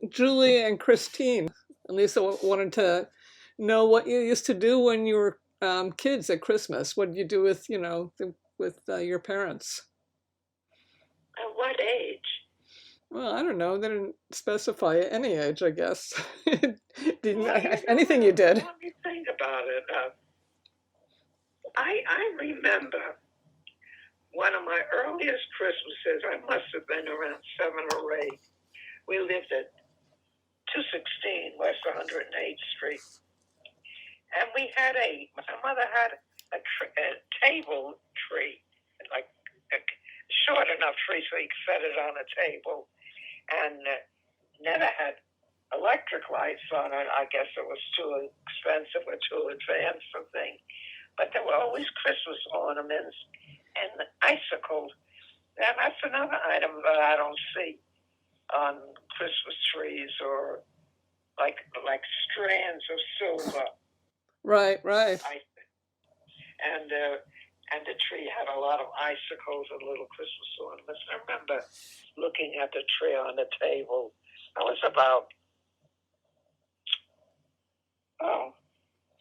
Julie and Christine. And Lisa wanted to know what you used to do when you were kids at Christmas. What did you do with, with your parents? At what age? Well, I don't know. They didn't specify any age, I guess. Didn't Well, anything you did? let me think about it. I remember one of my earliest Christmases. I must have been around 7 or 8. We lived at 216 West 108th Street, and my mother had a table tree, like a short enough tree so you could set it on a table, and never had electric lights on it. I guess it was too expensive or too advanced for things. But there were always Christmas ornaments and icicles. And that's another item that I don't see on Christmas trees, or like strands of silver. Right, right. And the tree had a lot of icicles and little Christmas ornaments. I remember looking at the tree on the table. I was about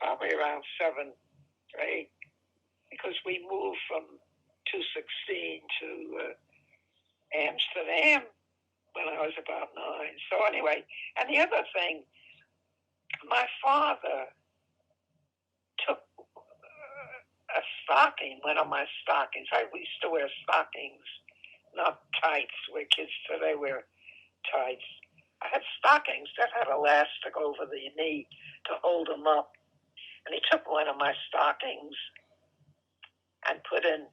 probably around 7 or 8, because we moved from 216 to Amsterdam when I was about 9. So anyway, and the other thing, my father took a stocking, one of my stockings. I used to wear stockings, not tights, where kids today wear tights. I had stockings that had elastic over the knee to hold them up. And he took one of my stockings and put in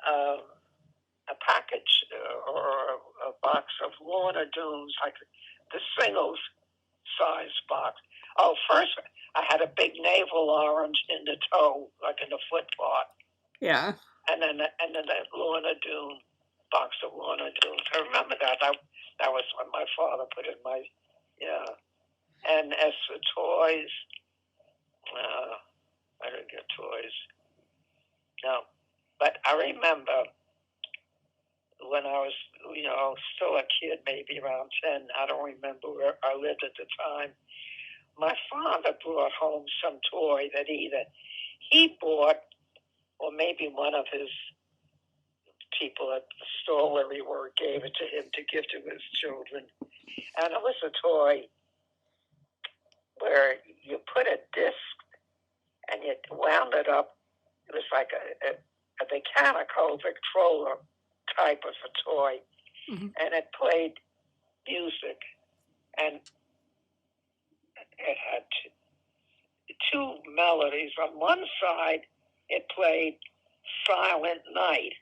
a package or a box of Lorna Doones, like the singles size box. Oh, first I had a big navel orange in the toe, like in the foot part. Yeah. And then that Lorna Doone box of Lorna Doones. I remember that. That was what my father put in my, yeah. And as for toys, I didn't get toys. No. But I remember when I was, still a kid, maybe around 10, I don't remember where I lived at the time, my father brought home some toy that either he bought or maybe one of his people at the store where we were gave it to him to give to his children. And it was a toy where you put a disc and you wound it up. It was like a mechanical Victrola type of a toy, and it played music, and it had two melodies. On one side, it played Silent Night,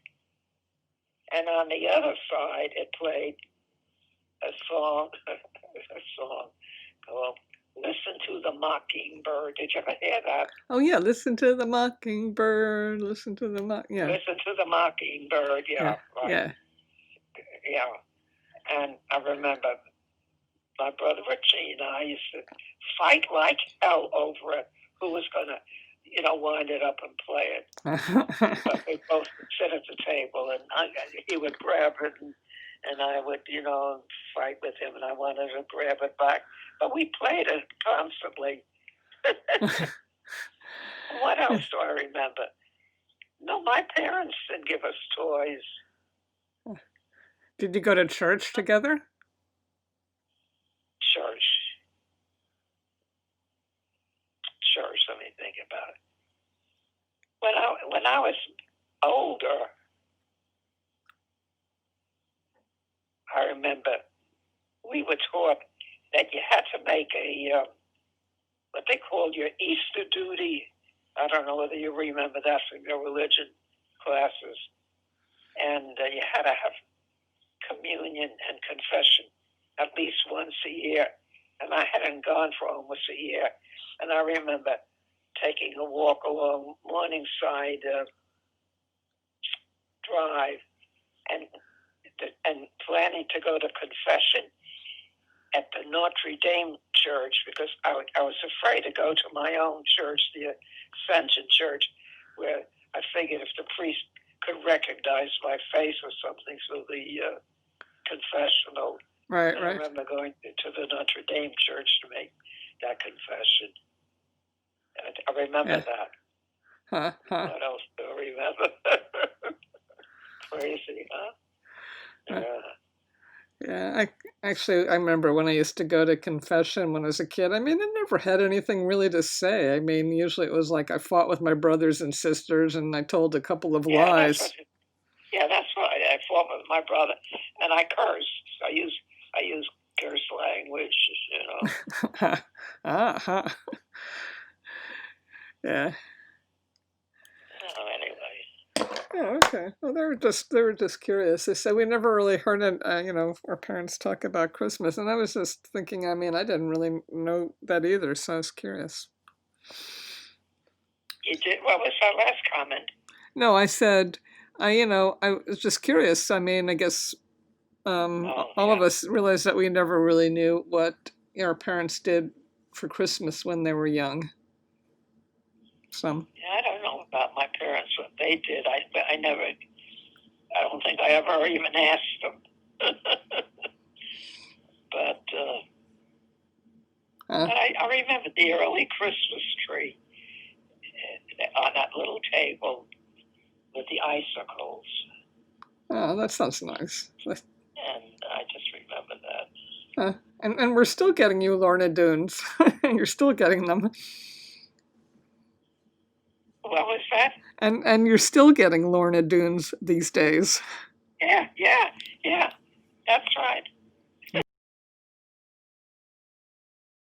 and on the other side, it played a song called Listen to the Mockingbird. Did you ever hear that? Oh, yeah, listen to the mockingbird, yeah. Listen to the Mockingbird, yeah. Yeah, Right. yeah. Yeah. And I remember my brother Richie and I used to fight like hell over it, who was going to, wind it up and play it. But we both would sit at the table, and he would grab it, and I would, fight with him, and I wanted to grab it back. But we played it constantly. What else do I remember? No, my parents didn't give us toys. Did you go to church together? Church. Let me think about it. When I was older, I remember we were taught that you had to make what they called your Easter duty. I don't know whether you remember that from your religion classes. And you had to have communion and confession at least once a year. And I hadn't gone for almost a year. And I remember taking a walk along Morningside Drive and planning to go to confession at the Notre Dame Church, because I was afraid to go to my own church, the Ascension Church, where I figured if the priest could recognize my face or something through the confessional Right, And I right. remember going to the Notre Dame church to make that confession. I remember Yeah. that. Huh, huh. What else do I remember? Crazy, huh? Uh, Yeah. yeah, I remember when I used to go to confession when I was a kid. I mean, I never had anything really to say. I mean, usually it was like I fought with my brothers and sisters and I told a couple of Yeah, that's what. lies. Yeah, that's what I fought with my brother, and I cursed. I use curse language, you know. Huh. Yeah. Oh, anyway. Oh, okay. Well, they were just curious. They said we never really heard it, our parents talk about Christmas, and I was just thinking. I mean, I didn't really know that either, so I was curious. You did. What was that last comment? No, I said, I was just curious. I mean, I guess Oh, all of yeah. us realized that we never really knew what our parents did for Christmas when they were young. So, Yeah, I don't know about my parents what they did. I never. I don't think I ever even asked them. but uh, I remember the early Christmas tree on that little table with the icicles, oh, that sounds nice. and I just remember that. And we're still getting you Lorna Doones. You're still getting them. What was that? And you're still getting Lorna Doones these days. Yeah, yeah, yeah. That's right.